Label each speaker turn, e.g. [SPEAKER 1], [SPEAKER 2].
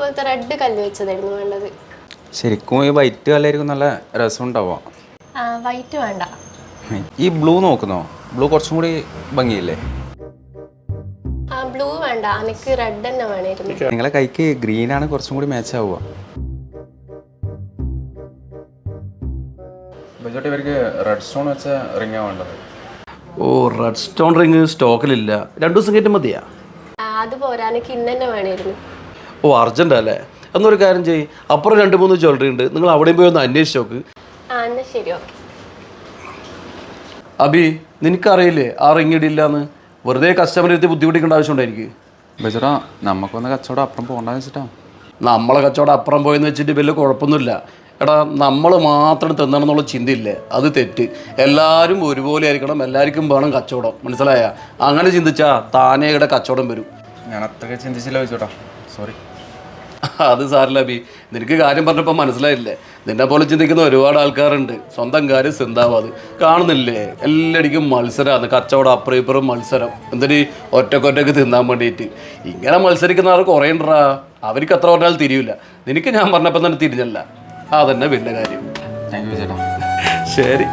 [SPEAKER 1] ഇതുപോലത്തെ റെഡ് കല്ല് വെച്ചതായിരുന്നു വേണ്ടത്.
[SPEAKER 2] ശരിക്കും ഈ വൈറ്റ് കല്ലായിരിക്കും നല്ല രസം ഉണ്ടാവുക.
[SPEAKER 1] വൈറ്റ് വേണ്ട.
[SPEAKER 2] ഈ ബ്ലൂ നോക്കുന്നോ? ബ്ലൂ കുറച്ചും കൂടി ഭംഗിയില്ലേ?
[SPEAKER 1] ബ്ലൂ വേണ്ട, എനിക്ക് റെഡ് തന്നെ വേണമായിരുന്നു.
[SPEAKER 2] നിങ്ങളെ കൈക്ക് ഗ്രീനാണ് കുറച്ചും കൂടി മാച്ച് ആവുക. ബജോട്ട് ഇവർക്ക് റെഡ് സ്റ്റോൺ വെച്ച റിങ്ങാണ് വേണ്ടത്.
[SPEAKER 3] ഓ, റെഡ് സ്റ്റോൺ റിങ് സ്റ്റോക്കിലില്ല, 2 ദിവസം കഴിഞ്ഞിട്ട് മതിയാ?
[SPEAKER 1] അത് പോരാ, എനിക്ക് ഇന്ന് തന്നെ വേണമായിരുന്നു.
[SPEAKER 3] ഓ, അർജന്റ് അല്ലേ? എന്നൊരു കാര്യം ചെയ്യ്, അപ്പുറം 2-3 ജ്വല്ലറി ഉണ്ട്, നിങ്ങൾ അവിടെയും പോയി ഒന്ന് അന്വേഷിച്ച് നോക്ക്.
[SPEAKER 1] എന്നാൽ ശരി, ഓക്കെ.
[SPEAKER 3] അബി, നിനക്കറിയില്ലേ ആ റിങ് ഇടില്ലാന്ന്? വെറുതെ കസ്റ്റമറെ എത്തി ബുദ്ധിമുട്ടിക്കേണ്ട ആവശ്യമുണ്ടായിരിക്കും.
[SPEAKER 2] ബജോട്ടാ നമുക്കൊന്ന് കച്ചവടം അപ്പുറം പോകണ്ടെന്ന് വെച്ചിട്ടാ.
[SPEAKER 3] നമ്മളെ കച്ചവടം അപ്പുറം പോയെന്ന് വെച്ചിട്ട് വലിയ കുഴപ്പമൊന്നുമില്ല. എടാ, നമ്മൾ മാത്രം തിന്നണമെന്നുള്ള ചിന്തയില്ലേ, അത് തെറ്റ്. എല്ലാവരും ഒരുപോലെ ആയിരിക്കണം, എല്ലാവർക്കും വേണം കച്ചവടം, മനസ്സിലായ? അങ്ങനെ ചിന്തിച്ചാ താനേ ഇവിടെ കച്ചവടം വരും.
[SPEAKER 2] ഞാൻ അത്രയ്ക്ക് ചിന്തിച്ചില്ല ബജോട്ടാ, സോറി.
[SPEAKER 3] അത് സാറില്ല അബി, നിനക്ക് കാര്യം പറഞ്ഞപ്പോൾ മനസ്സിലായില്ലേ? നിന്നെ പോലെ ചിന്തിക്കുന്ന ഒരുപാട് ആൾക്കാരുണ്ട്. സ്വന്തം കാര്യം സിന്താവാത് കാണുന്നില്ലേ? എല്ലാടിക്കും മത്സരമാണ്, കച്ചവടം അപ്പുറം ഇപ്പുറം മത്സരം. എന്തിന്? ഒറ്റക്കൊറ്റക്ക് തിന്നാൻ വേണ്ടിയിട്ട്. ഇങ്ങനെ മത്സരിക്കുന്നവർ കുറേ ഉണ്ടാ, അവർക്ക് എത്ര പറഞ്ഞാലും തിരിയില്ല. നിനക്ക് ഞാൻ പറഞ്ഞപ്പോൾ തന്നെ തിരിഞ്ഞല്ല, അതന്നെ വലിയ കാര്യം.
[SPEAKER 2] താങ്ക് യു ബജോട്ടാ.
[SPEAKER 3] ശരി.